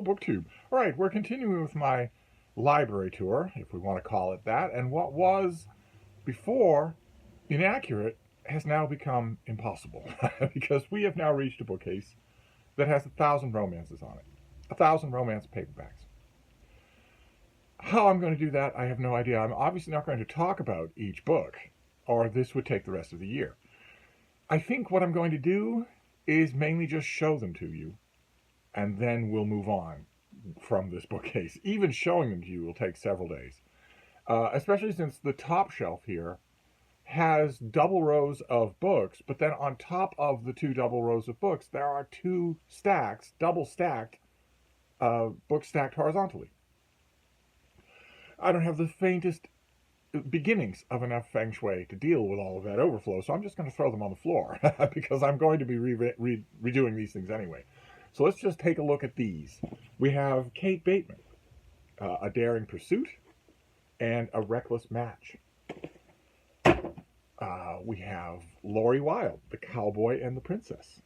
BookTube. All right, we're continuing with my library tour, if we want to call it that, and what was before inaccurate has now become impossible because we have now reached a bookcase that has 1,000 romances on it, 1,000 romance paperbacks. How I'm going to do that, I have no idea. I'm obviously not going to talk about each book, or this would take the rest of the year. I think what I'm going to do is mainly just show them to you, and then we'll move on from this bookcase. Even showing them to you will take several days, especially since the top shelf here has double rows of books, but then on top of the two double rows of books, there are two stacks, double stacked, books stacked horizontally. I don't have the faintest beginnings of enough feng shui to deal with all of that overflow, so I'm just going to throw them on the floor because I'm going to be redoing these things anyway. So let's just take a look at these. We have Kate Bateman, A Daring Pursuit, and A Reckless Match. We have Laurie Wilde, The Cowboy and the Princess,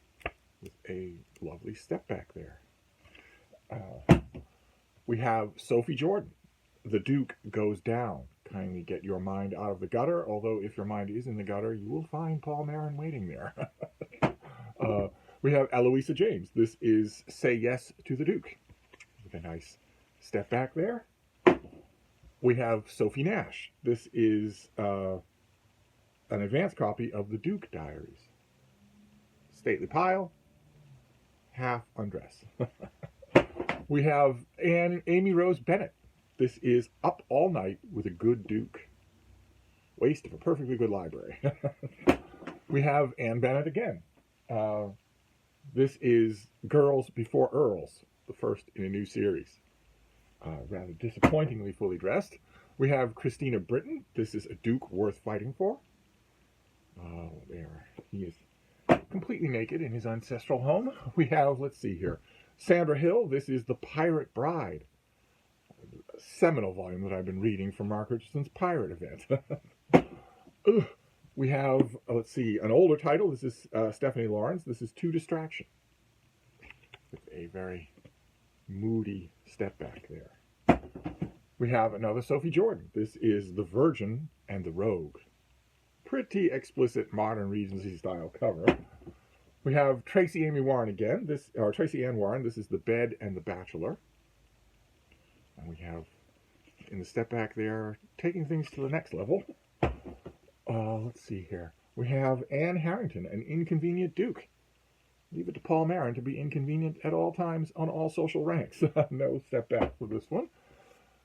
with a lovely step back there. We have Sophie Jordan, The Duke Goes Down. Kindly get your mind out of the gutter, although if your mind is in the gutter, you will find Paul Marin waiting there. We have Eloisa James. This is Say Yes to the Duke, with a nice step back there. We have Sophie Nash. This is an advanced copy of the Duke Diaries. Stately Pile, half undress. We have Amy Rose Bennett. This is Up All Night with a Good Duke. Waste of a perfectly good library. We have Anne Bennett again. This is Girls Before Earls, the first in a new series. Rather disappointingly fully dressed. We have Christina Britton. This is A Duke Worth Fighting For. There. He is completely naked in his ancestral home. We have, let's see here, Sandra Hill. This is The Pirate Bride, a seminal volume that I've been reading from Mark Richardson's Pirate event. We have, let's see, an older title. This is Stephanie Lawrence. This is To Distraction, with a very moody step back there. We have another Sophie Jordan. This is The Virgin and the Rogue. Pretty explicit modern Regency style cover. We have Tracy Amy Warren again. Tracy Ann Warren. This is The Bed and the Bachelor. And we have, in the step back there, taking things to the next level. Let's see here. We have Anne Harrington, An Inconvenient Duke. Leave it to Paul Marin to be inconvenient at all times on all social ranks. No step back for this one.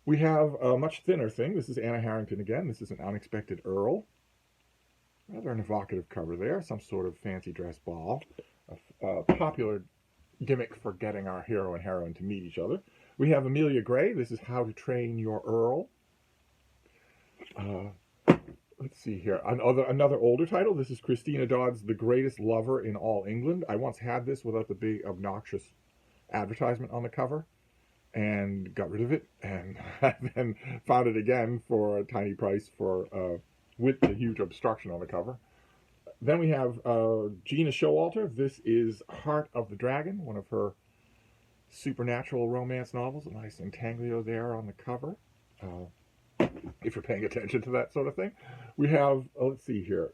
We have a much thinner thing. This is Anna Harrington again. This is An Unexpected Earl. Rather an evocative cover there. Some sort of fancy dress ball. A popular gimmick for getting our hero and heroine to meet each other. We have Amelia Gray. This is How to Train Your Earl. Let's see here. Another older title. This is Christina Dodd's The Greatest Lover in All England. I once had this without the big obnoxious advertisement on the cover and got rid of it, and then found it again for a tiny price with the huge obstruction on the cover. Then we have Gina Showalter. This is Heart of the Dragon, one of her supernatural romance novels. A nice intaglio there on the cover, if you're paying attention to that sort of thing. We have, let's see here,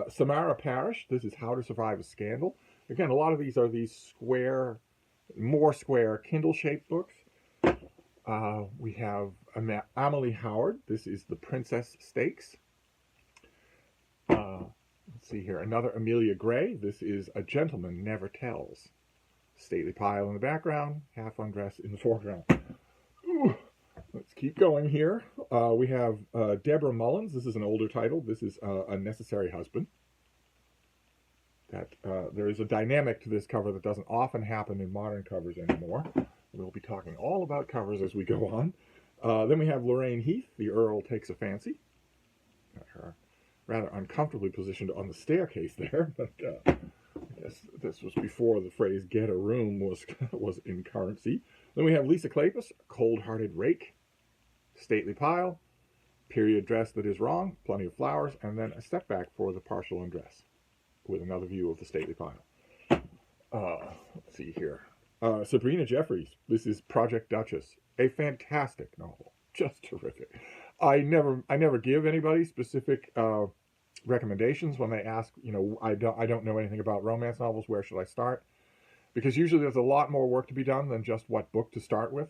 Samara Parrish. This is How to Survive a Scandal. Again, a lot of these are these more square Kindle-shaped books. We have Amelie Howard. This is The Princess Stakes. Let's see here, another Amelia Gray. This is A Gentleman Never Tells. Stately Pile in the background, half undressed in the foreground. Ooh. Let's keep going here. We have Deborah Mullins. This is an older title. This is A Necessary Husband. There is a dynamic to this cover that doesn't often happen in modern covers anymore. We'll be talking all about covers as we go on. Then we have Lorraine Heath, The Earl Takes a Fancy. Got her rather uncomfortably positioned on the staircase there, but I guess this was before the phrase "get a room" was in currency. Then we have Lisa Kleypas, Cold-Hearted Rake. Stately Pile, Period Dress That Is Wrong, Plenty of Flowers, and then a step back for The Partial Undress, with another view of the Stately Pile. Let's see here. Sabrina Jeffries. This is Project Duchess, a fantastic novel, just terrific. I never give anybody specific recommendations when they ask. I don't know anything about romance novels. Where should I start? Because usually there's a lot more work to be done than just what book to start with,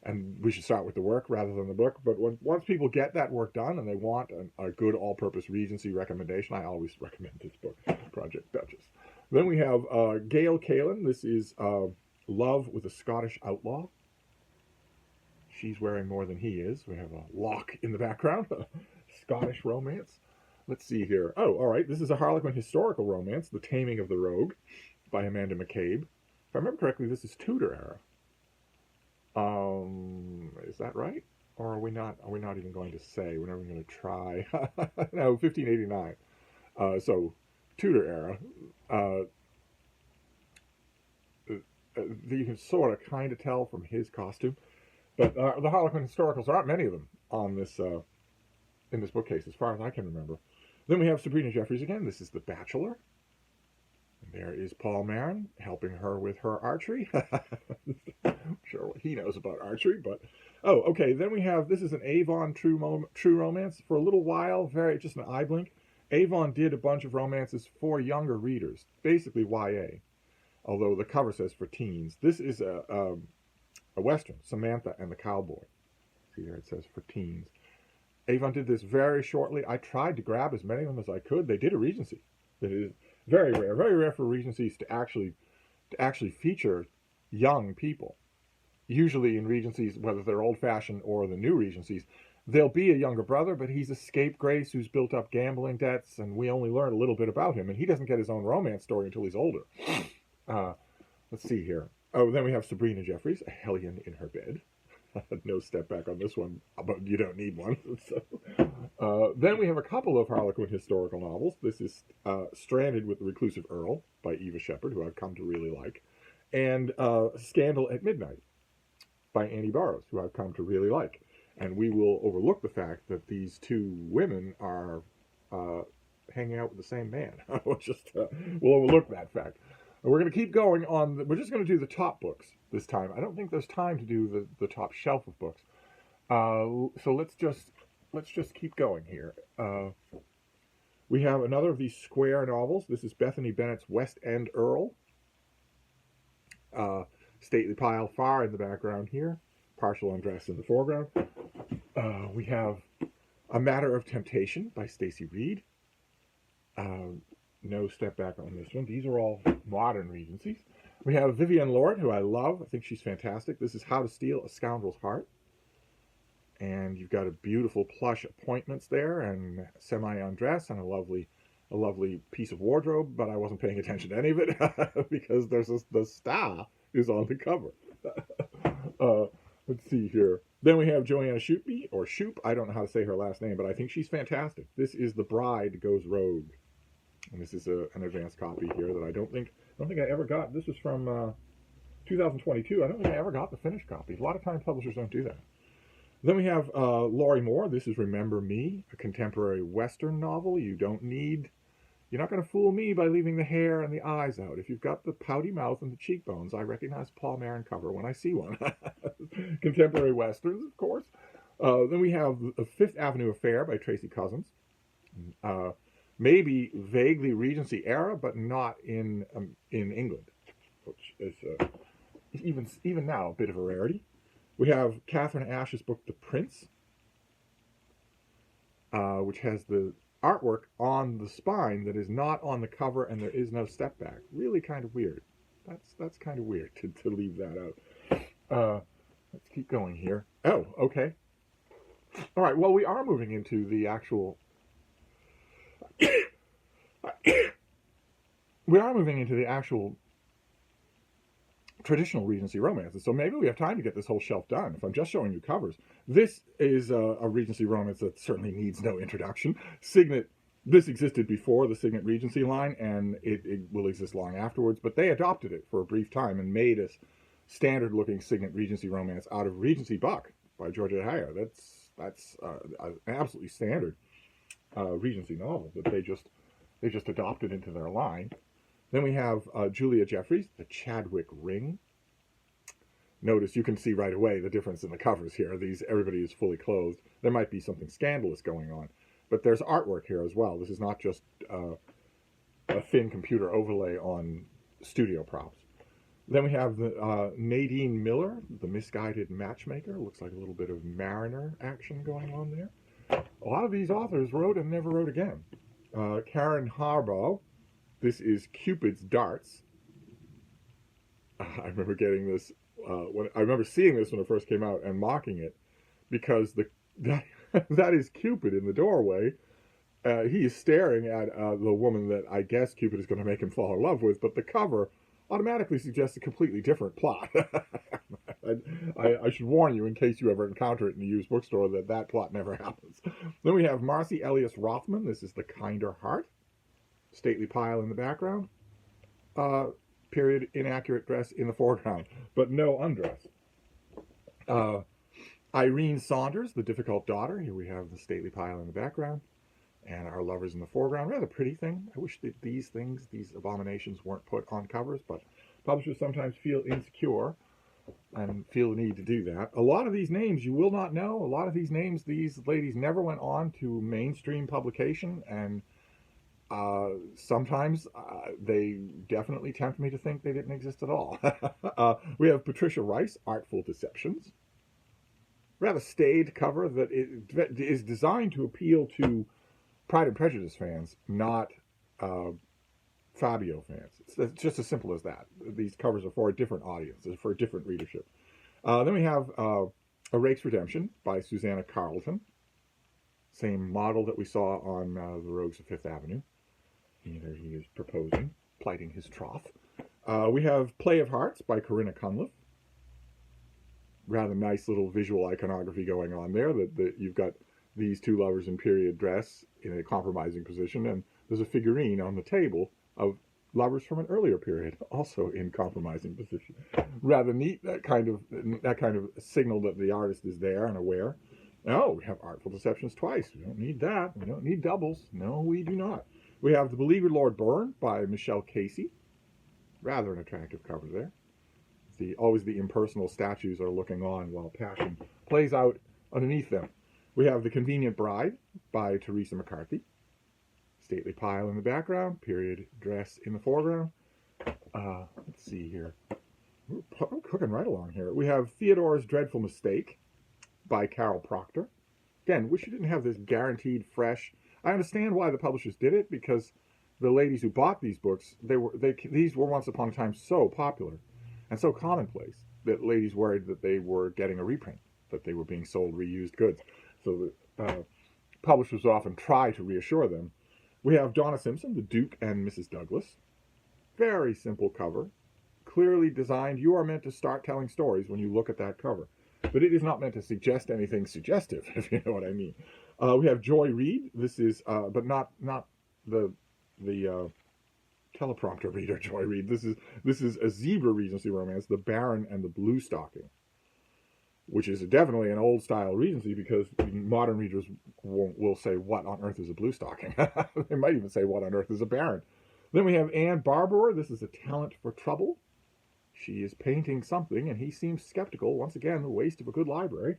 and we should start with the work rather than the book. But once people get that work done and they want a good all-purpose Regency recommendation, I always recommend this book, Project Duchess. Then we have Gail Kalin. This is Love with a Scottish Outlaw. She's wearing more than he is. We have a lock in the background. Scottish romance. Let's see here. Oh, all right. This is a Harlequin historical romance, The Taming of the Rogue, by Amanda McCabe. If I remember correctly, this is Tudor era. Is that right? Or are we not? Are we not even going to say? We're never going to try. No, 1589. So Tudor era. You can sort of kind of tell from his costume, but the Harlequin historicals, there aren't many of them on this in this bookcase, as far as I can remember. Then we have Sabrina Jeffries again. This is The Bachelor. And there is Paul Marin helping her with her archery. I'm sure what he knows about archery, but okay. Then we have, this is an Avon true romance. For a little while, just an eye blink, Avon did a bunch of romances for younger readers, basically YA. Although the cover says for teens. This is a Western, Samantha and the Cowboy. See there, it says for teens. Avon did this very shortly. I tried to grab as many of them as I could. They did a Regency. It is very rare for Regencies to actually feature young people. Usually in Regencies, whether they're old-fashioned or the new Regencies, there'll be a younger brother, but he's a scapegrace who's built up gambling debts, and we only learn a little bit about him, and he doesn't get his own romance story until he's older. Let's see here. Oh, then we have Sabrina Jeffries, a hellion in her bed. No step back on this one, but you don't need one. So, then we have a couple of Harlequin historical novels. This is Stranded with the Reclusive Earl by Eva Shepard, who I've come to really like, and Scandal at Midnight by Annie Burroughs, who I've come to really like. And we will overlook the fact that these two women are hanging out with the same man. We'll overlook that fact. We're going to keep going on. We're just going to do the top books this time. I don't think there's time to do the top shelf of books. So let's just keep going here. We have another of these square novels. This is Bethany Bennett's West End Earl. Stately pile far in the background here. Partial undress in the foreground. We have A Matter of Temptation by Stacey Reed. No step back on this one. These are all modern Regencies. We have Vivienne Lord, who I love. I think she's fantastic. This is How to Steal a Scoundrel's Heart. And you've got a beautiful plush appointments there, and semi-undress, and a lovely piece of wardrobe, but I wasn't paying attention to any of it because the star is on the cover. Let's see here. Then we have Joanna Shoopby, or Shoop. I don't know how to say her last name, but I think she's fantastic. This is The Bride Goes Rogue. And this is an advanced copy here that I don't think I ever got. This was from 2022. I don't think I ever got the finished copy. A lot of times publishers don't do that. Then we have Laurie Moore. This is Remember Me, a contemporary Western novel. You're not going to fool me by leaving the hair and the eyes out. If you've got the pouty mouth and the cheekbones, I recognize Paul Marin cover when I see one. Contemporary Westerns, of course. Then we have The Fifth Avenue Affair by Tracy Cousins. Maybe vaguely Regency era, but not in England, which is even now a bit of a rarity. We have Catherine Ash's book The Prince, which has the artwork on the spine that is not on the cover, and there is no step back. Really kind of weird. That's kind of weird to leave that out. Let's keep going here. Oh, okay. All right. Well, we are moving into the actual. We are moving into the actual traditional Regency romances, so maybe we have time to get this whole shelf done. If I'm just showing you covers, this is a Regency romance that certainly needs no introduction. Signet, this existed before the Signet Regency line, and it will exist long afterwards, but they adopted it for a brief time and made a standard-looking Signet Regency romance out of Regency Buck by Georgia Heyer. That's an absolutely standard Regency novel that they just adopted into their line. Then we have Julia Jeffries, The Chadwick Ring. notice, you can see right away the difference in the covers here. Everybody is fully clothed. There might be something scandalous going on, but there's artwork here as well. This is not just a thin computer overlay on studio props. Then we have the Nadine Miller, the Misguided Matchmaker. Looks like a little bit of Mariner action going on there. A lot of these authors wrote and never wrote again. Karen Harbaugh, this is Cupid's Darts. I remember getting this, I remember seeing this when it first came out and mocking it, because that is Cupid in the doorway. He is staring at the woman that I guess Cupid is going to make him fall in love with, but the cover automatically suggests a completely different plot. I should warn you, in case you ever encounter it in a used bookstore, that plot never happens. Then we have Marcy Elias Rothman. This is The Kinder Heart. Stately pile in the background. Period inaccurate dress in the foreground, but no undress. Irene Saunders, The Difficult Daughter. Here we have the stately pile in the background, and our lovers in the foreground. Rather pretty thing. I wish that these abominations weren't put on covers, but publishers sometimes feel insecure and feel the need to do that. A lot of these names you will not know. A lot of these names, these ladies never went on to mainstream publication, and sometimes they definitely tempt me to think they didn't exist at all. We have Patricia Rice, Artful Deceptions. Rather staid cover that is designed to appeal to Pride and Prejudice fans, not Fabio fans. It's just as simple as that. These covers are for a different audience, for a different readership. Then we have A Rake's Redemption by Susanna Carleton. Same model that we saw on The Rogues of Fifth Avenue. There he is proposing, plighting his troth. We have Play of Hearts by Corinna Cunliffe. Rather nice little visual iconography going on there. That you've got these two lovers in period dress in a compromising position, and there's a figurine on the table of lovers from an earlier period, also in compromising position. Rather neat. That kind of signal that the artist is there and aware. Oh, we have Artful Deceptions twice. We don't need that. We don't need doubles. No, we do not. We have The Beleaguered Lord Byrne by Michelle Casey. Rather an attractive cover there. Always the impersonal statues are looking on while passion plays out underneath them. We have The Convenient Bride by Teresa McCarthy. Stately pile in the background, period dress in the foreground. Let's see here. We're cooking right along here. We have Theodore's Dreadful Mistake by Carol Proctor. Again, wish you didn't have this guaranteed fresh. I understand why the publishers did it, because the ladies who bought these books, these were once upon a time so popular and so commonplace that ladies worried that they were getting a reprint, that they were being sold reused goods. So the publishers often try to reassure them. We have Donna Simpson, The Duke and Mrs. Douglas. Very simple cover, clearly designed. You are meant to start telling stories when you look at that cover, but it is not meant to suggest anything suggestive, if you know what I mean. We have Joy Reid. This is, but not the teleprompter reader Joy Reid. This is a zebra Regency romance, The Baron and the Blue Stocking, which is definitely an old style Regency, because modern readers will say, "What on earth is a blue stocking?" They might even say, "What on earth is a baron?" Then we have Anne Barbour. This is A Talent for Trouble. She is painting something, and he seems skeptical. Once again, the waste of a good library.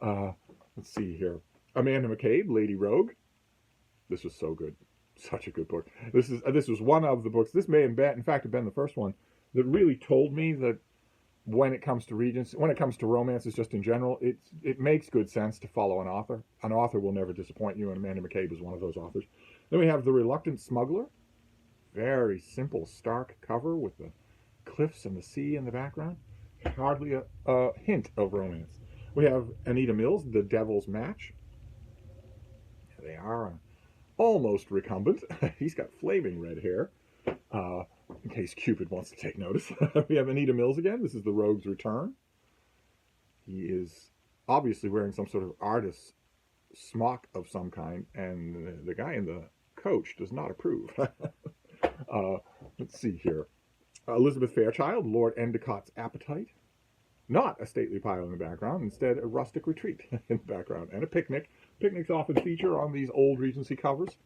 Let's see here. Amanda McCabe, Lady Rogue. This was so good. Such a good book. This was one of the books. This may have been, in fact, have been the first one that really told me that when it comes to Regency, when it comes to romances just in general, it makes good sense to follow an author. An author will never disappoint you, and Amanda McCabe is one of those authors. Then we have The Reluctant Smuggler. Very simple, stark cover with the cliffs and the sea in the background. Hardly a hint of romance. We have Anita Mills, The Devil's Match. They are almost recumbent. He's got flaming red hair, in case Cupid wants to take notice. We have Anita Mills again. This is The Rogue's Return. He is obviously wearing some sort of artist's smock of some kind, and the guy in the coach does not approve. Let's see here. Elizabeth Fairchild, Lord Endicott's Appetite. Not a stately pile in the background, instead a rustic retreat in the background, and a picnic. Picnics often feature on these old Regency covers.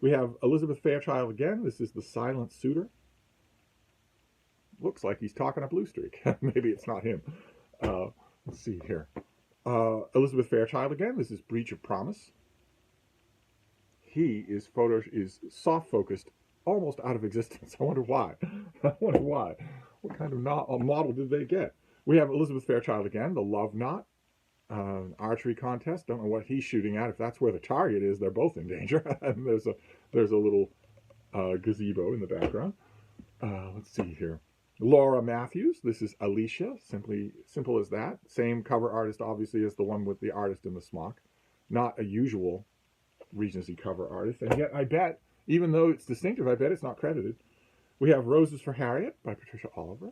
We have Elizabeth Fairchild again. This is The Silent Suitor. looks like he's talking a blue streak. Maybe it's not him. Let's see here. Elizabeth Fairchild again. This is Breach of Promise. He is soft focused, almost out of existence. I wonder why. I wonder why. What kind of model did they get? We have Elizabeth Fairchild again. The Love Knot. Archery contest. Don't know what he's shooting at. If that's where the target is, they're both in danger. And there's a little gazebo in the background. Let's see here. Laura Matthews. This is Alicia. Simple as that. Same cover artist, obviously, as the one with the artist in the smock. Not a usual Regency cover artist. And yet, I bet, even though it's distinctive, I bet it's not credited. We have Roses for Harriet by Patricia Oliver.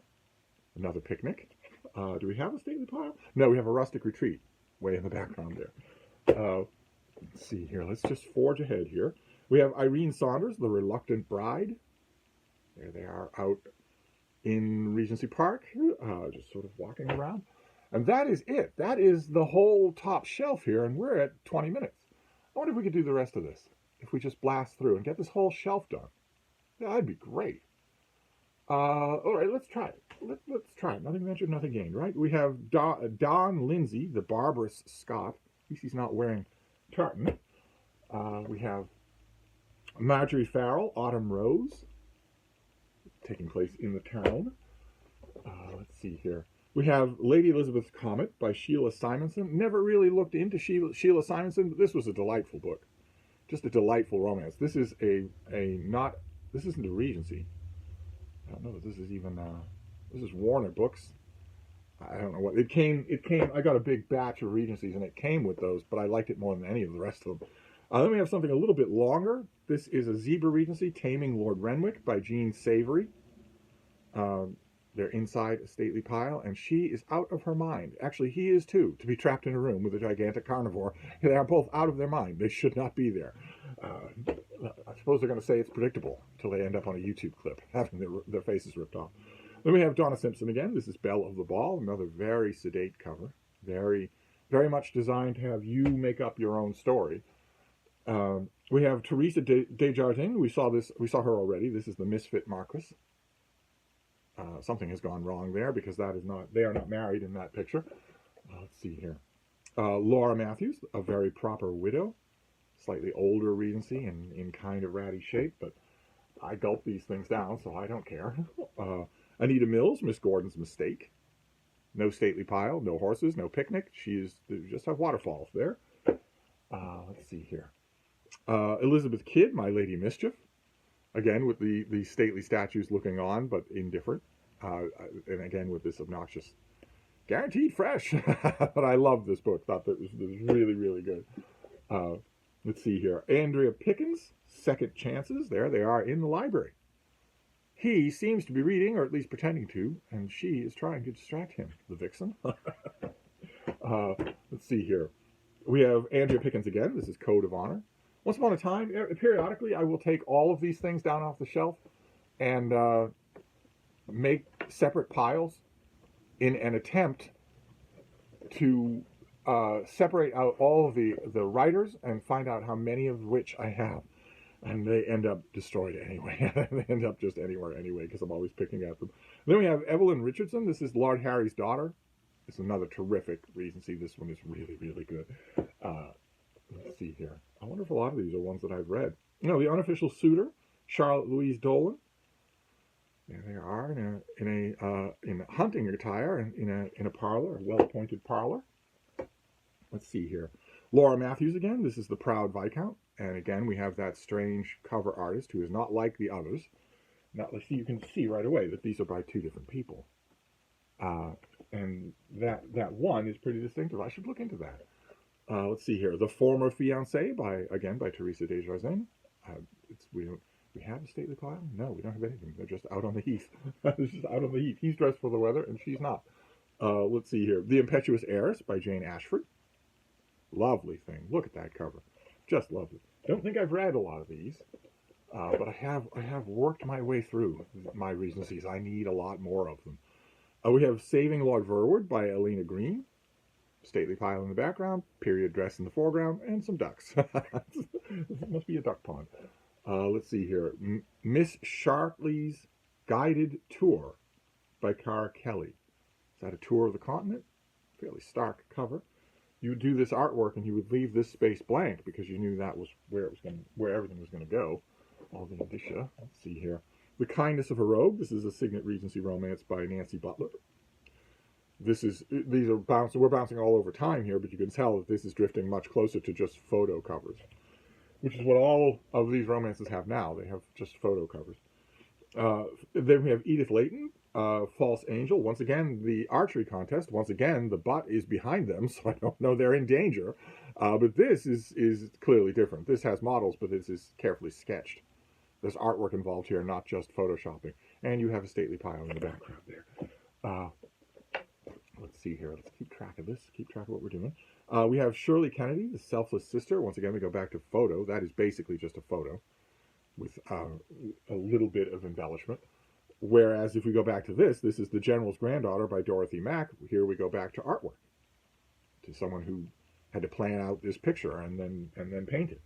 Another picnic. Do we have a stately pile? No, we have a rustic retreat way in the background there. Let's see here. Let's just forge ahead here. We have Irene Saunders, The Reluctant Bride. There they are out in Regency Park, just sort of walking around. And that is it. That is the whole top shelf here, and we're at 20 minutes. I wonder if we could do the rest of this, if we just blast through and get this whole shelf done. Yeah, that'd be great. All right, let's try it. Let's try it. Nothing ventured, nothing gained, right? We have Don Lindsay, the barbarous Scot. At least he's not wearing tartan. We have Marjorie Farrell, Autumn Rose, taking place in the town. Let's see here. We have Lady Elizabeth's Comet by Sheila Simonson. Never really looked into Sheila Simonson, but this was a delightful book. Just a delightful romance. This is this isn't a Regency. I don't know if this is even, this is Warner Books. I don't know what, it came, I got a big batch of Regencies and it came with those, but I liked it more than any of the rest of them. Then we have something a little bit longer. This is a Zebra Regency, Taming Lord Renwick by Jean Savory. They're inside a stately pile, and she is out of her mind. Actually, he is too, to be trapped in a room with a gigantic carnivore. They are both out of their mind. They should not be there. I suppose they're going to say it's predictable until they end up on a YouTube clip, having their faces ripped off. Then we have Donna Simpson again. This is Belle of the Ball, another very sedate cover. Very, very much designed to have you make up your own story. We have Teresa Desjardins. We saw her already. This is the Misfit Marquis. Something has gone wrong there because they are not married in that picture. Let's see here. Laura Matthews, a very proper widow, slightly older Regency and in kind of ratty shape, but I gulp these things down, so I don't care. Anita Mills, Miss Gordon's Mistake. No stately pile, no horses, no picnic. Just have waterfalls there. Let's see here. Elizabeth Kidd, My Lady Mischief. Again, with the stately statues looking on, but indifferent. And again, with this obnoxious, guaranteed fresh. But I love this book. Thought that it was really, really good. Let's see here. Andrea Pickens, Second Chances. There they are in the library. He seems to be reading, or at least pretending to, and she is trying to distract him, the vixen. Let's see here. We have Andrea Pickens again. This is Code of Honor. Once upon a time, periodically, I will take all of these things down off the shelf and make separate piles in an attempt to separate out all of the writers and find out how many of which I have. And they end up destroyed anyway. They end up just anywhere anyway because I'm always picking at them. Then we have Evelyn Richardson. This is Lord Harry's daughter. It's another terrific Regency. This one is really, really good. Let's see here. I wonder if a lot of these are ones that I've read. The Unofficial Suitor, Charlotte Louise Dolan. There they are in a hunting attire in a parlor, a well-appointed parlor. Let's see here. Laura Matthews again. This is The Proud Viscount. And again, we have that strange cover artist who is not like the others. Now, let's see, you can see right away that these are by two different people. And that one is pretty distinctive. I should look into that. Let's see here. The Former Fiancé by Teresa Desjardins. We have a stately pile? No, we don't have anything. They're just out on the heath. They're just out on the heath. He's dressed for the weather, and she's not. Let's see here. The Impetuous Heiress by Jane Ashford. Lovely thing. Look at that cover. Just lovely. Don't think I've read a lot of these, but I have worked my way through my Regencies. I need a lot more of them. We have Saving Lord Verwood by Elena Green. Stately pile in the background, period dress in the foreground, and some ducks. It must be a duck pond. Let's see here. Miss Shartley's Guided Tour by Cara Kelly. Is that a tour of the continent? Fairly stark cover. You would do this artwork and you would leave this space blank because you knew that was where everything was going to go. All the indicia. Let's see here. The Kindness of a Rogue. This is a Signet Regency romance by Nancy Butler. We're bouncing all over time here, but you can tell that this is drifting much closer to just photo covers, which is what all of these romances have now. They have just photo covers. Then we have Edith Layton, False Angel. Once again, the archery contest. Once again, the butt is behind them, so I don't know they're in danger. But this is clearly different. This has models, but this is carefully sketched. There's artwork involved here, not just photoshopping. And you have a stately pile in the background there. Let's see here. Let's keep track of this. Keep track of what we're doing. We have Shirley Kennedy, The Selfless Sister. Once again, we go back to photo. That is basically just a photo with a little bit of embellishment. Whereas if we go back to this is The General's Granddaughter by Dorothy Mack. Here we go back to artwork, to someone who had to plan out this picture and then paint it.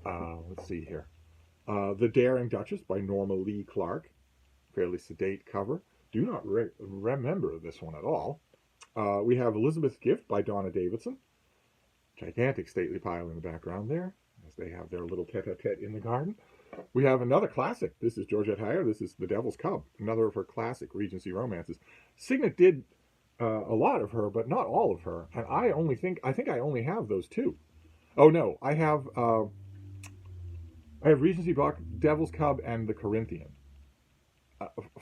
Let's see here. The Daring Duchess by Norma Lee Clark. Fairly sedate cover. Do not remember this one at all. We have Elizabeth's Gift by Donna Davidson. Gigantic stately pile in the background there, as they have their little tete-a-tete in the garden. We have another classic. This is Georgette Heyer. This is The Devil's Cub, another of her classic Regency romances. Signet did a lot of her, but not all of her. And I think I only have those two. Oh no, I have Regency Buck, Devil's Cub, and The Corinthian.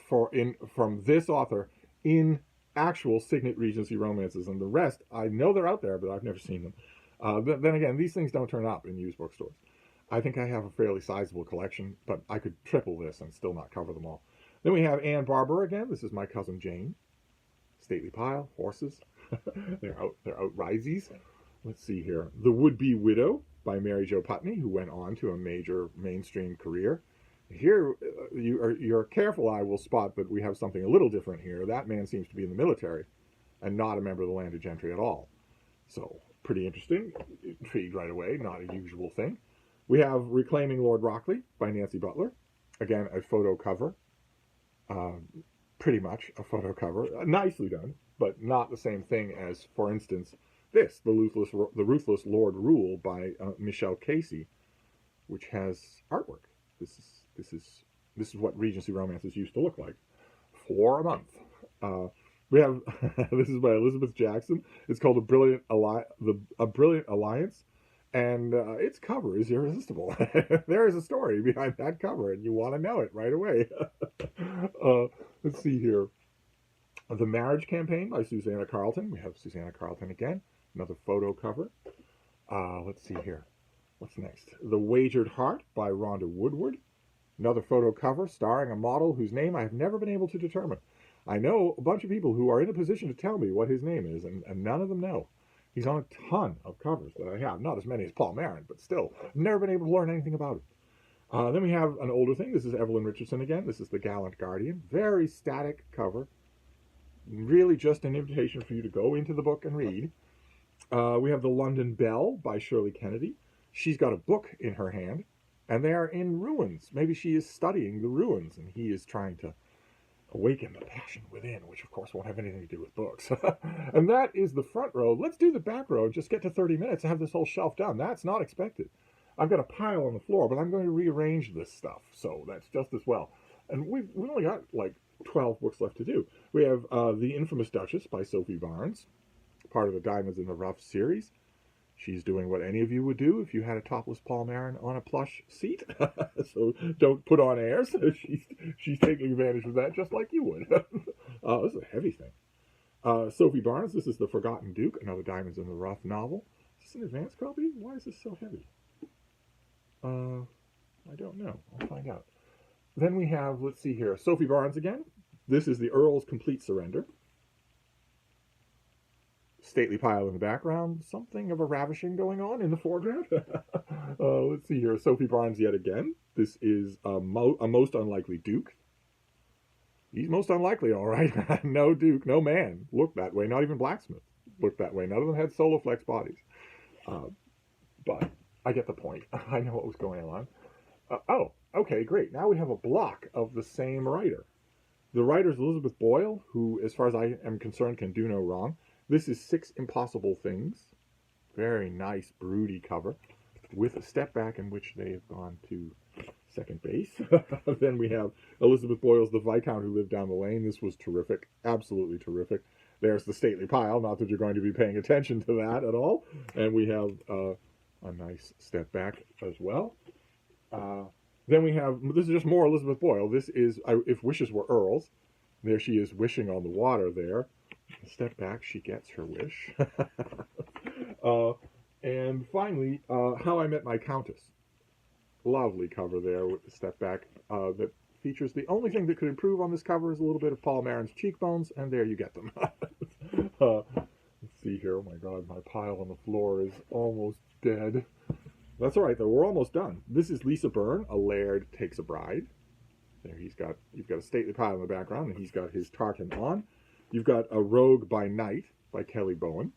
From this author in actual Signet Regency romances, and the rest I know they're out there, but I've never seen them. But then again, these things don't turn up in used bookstores. I think I have a fairly sizable collection, but I could triple this and still not cover them all. Then we have Anne Barber again. This is My Cousin Jane. Stately pile, horses. they're out risies. Let's see here. The Would-Be Widow by Mary Jo Putney, who went on to a major mainstream career. Here, you're careful, I will spot that we have something a little different here. That man seems to be in the military and not a member of the landed gentry at all. So, pretty interesting. Intrigued right away. Not a usual thing. We have Reclaiming Lord Rockley by Nancy Butler. Again, a photo cover. Pretty much a photo cover. Nicely done, but not the same thing as, for instance, this, The Ruthless Lord Rule by Michelle Casey, which has artwork. This is what Regency romances used to look like for a month. We have this is by Elizabeth Jackson. It's called A Brilliant Alliance, and its cover is irresistible. There is a story behind that cover, and you want to know it right away. Let's see here. The Marriage Campaign by Susanna Carleton. We have Susanna Carleton again. Another photo cover. Let's see here. What's next? The Wagered Heart by Rhonda Woodward. Another photo cover starring a model whose name I have never been able to determine. I know a bunch of people who are in a position to tell me what his name is, and none of them know. He's on a ton of covers that I have. Not as many as Paul Marin, but still. I've never been able to learn anything about it. Then we have an older thing. This is Evelyn Richardson again. This is The Gallant Guardian. Very static cover. Really just an invitation for you to go into the book and read. We have The London Belle by Shirley Kennedy. She's got a book in her hand, and they are in ruins. Maybe she is studying the ruins, and he is trying to awaken the passion within, which of course won't have anything to do with books. And that is the front row. Let's do the back row and just get to 30 minutes and have this whole shelf done. That's not expected. I've got a pile on the floor, but I'm going to rearrange this stuff, so that's just as well. And we've only got like 12 books left to do. We have The Infamous Duchess by Sophie Barnes, part of the Diamonds in the Rough series. She's doing what any of you would do if you had a topless Paul Marin on a plush seat. So don't put on airs. She's taking advantage of that just like you would. This is a heavy thing. Sophie Barnes, this is The Forgotten Duke, another Diamonds in the Rough novel. Is this an advance copy? Why is this so heavy? I don't know. I'll find out. Then we have, let's see here, Sophie Barnes again. This is The Earl's Complete Surrender. Stately pile in the background. Something of a ravishing going on in the foreground. Let's see here. Sophie Barnes yet again. This is a most unlikely Duke. He's most unlikely, all right. No Duke, no man looked that way. Not even Blacksmith looked that way. None of them had Soloflex bodies. But I get the point. I know what was going on. Oh, okay, great. Now we have a block of the same writer. The writer is Elizabeth Boyle, who, as far as I am concerned, can do no wrong. This is Six Impossible Things. Very nice, broody cover with a step back in which they have gone to second base. Then we have Elizabeth Boyle's The Viscount Who Lived Down the Lane. This was terrific, absolutely terrific. There's the stately pile, not that you're going to be paying attention to that at all. And we have a nice step back as well. Then we have, this is just more Elizabeth Boyle. This is If Wishes Were Earls. There she is wishing on the water there. Step back, she gets her wish. And finally, How I Met My Countess. Lovely cover there with the step back that features the only thing that could improve on this cover is a little bit of Paul Marin's cheekbones, and there you get them. Let's see here. Oh my God, my pile on the floor is almost dead. That's all right, though. We're almost done. This is Lisa Byrne, A Laird Takes a Bride. There you've got a stately pile in the background, and he's got his tartan on. You've got A Rogue by Night by Kelly Bowen.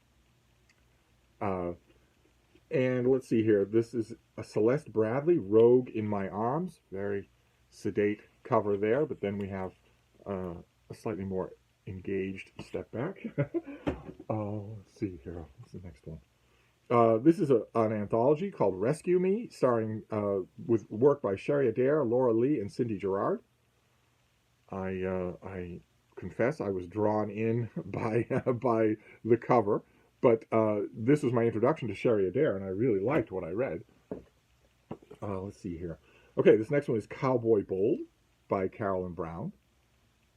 And let's see here. This is a Celeste Bradley, Rogue in My Arms. Very sedate cover there, but then we have a slightly more engaged step back. Let's see here. What's the next one? This is an anthology called Rescue Me, starring with work by Sherry Adair, Laura Lee, and Cindy Gerard. I confess I was drawn in by the cover, but this was my introduction to Sherry Adair, and I really liked what I read. Let's see here. Okay, this next one is Cowboy Bold by Carolyn Brown.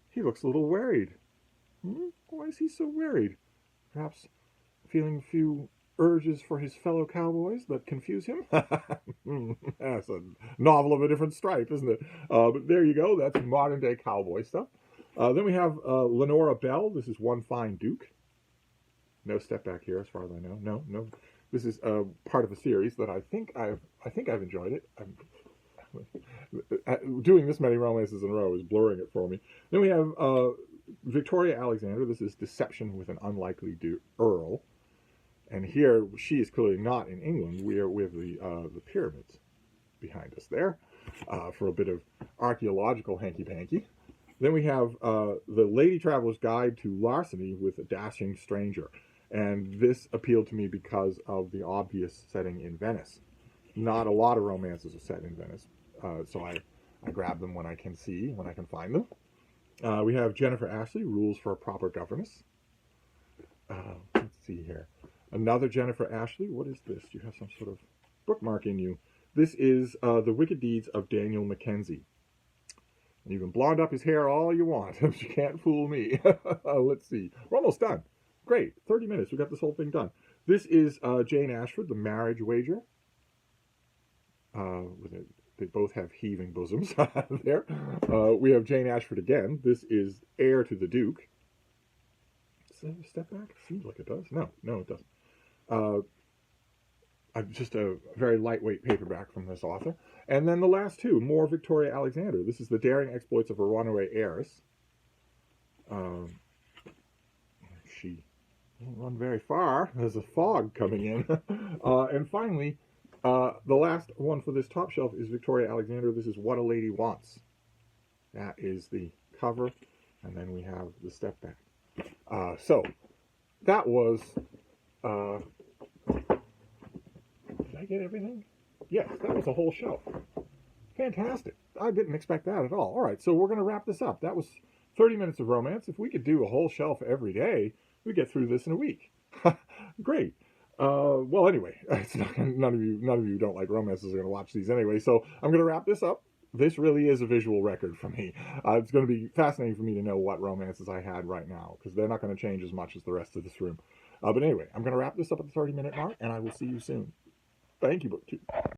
He looks a little worried. Why is he so worried? Perhaps feeling a few urges for his fellow cowboys that confuse him? That's a novel of a different stripe, isn't it? But there you go. That's modern-day cowboy stuff. Then we have Lenora Bell. This is One Fine Duke. No step back here, as far as I know. No. This is part of a series that I think I've enjoyed it. Doing this many romances in a row is blurring it for me. Then we have Victoria Alexander. This is Deception with an Unlikely Earl. And here, she is clearly not in England. We are with the pyramids behind us there for a bit of archaeological hanky-panky. Then we have The Lady Traveler's Guide to Larceny with a Dashing Stranger. And this appealed to me because of the obvious setting in Venice. Not a lot of romances are set in Venice, so I grab them when I can find them. We have Jennifer Ashley, Rules for a Proper Governess. Let's see here. Another Jennifer Ashley. What is this? You have some sort of bookmark in you. This is The Wicked Deeds of Daniel Mackenzie. And you can blonde up his hair all you want. You can't fool me. Let's see. We're almost done. Great. 30 minutes. We got this whole thing done. This is Jane Ashford, The Marriage Wager. They both have heaving bosoms there. We have Jane Ashford again. This is Heir to the Duke. Does that have a step back? Seems like it does. No, it doesn't. Just a very lightweight paperback from this author. And then the last two, more Victoria Alexander. This is The Daring Exploits of a Runaway Heiress. She won't run very far. There's a fog coming in. And finally, the last one for this top shelf is Victoria Alexander. This is What a Lady Wants. That is the cover. And then we have the step back. So, that was... did I get everything? Yes, that was a whole shelf. Fantastic. I didn't expect that at all. All right, so we're going to wrap this up. That was 30 minutes of romance. If we could do a whole shelf every day, we'd get through this in a week. Great. Well, anyway, it's not, none of you don't like romances are going to watch these anyway, so I'm going to wrap this up. This really is a visual record for me. It's going to be fascinating for me to know what romances I had right now, because they're not going to change as much as the rest of this room. But anyway, I'm going to wrap this up at the 30-minute mark, and I will see you soon. Thank you, BookTube.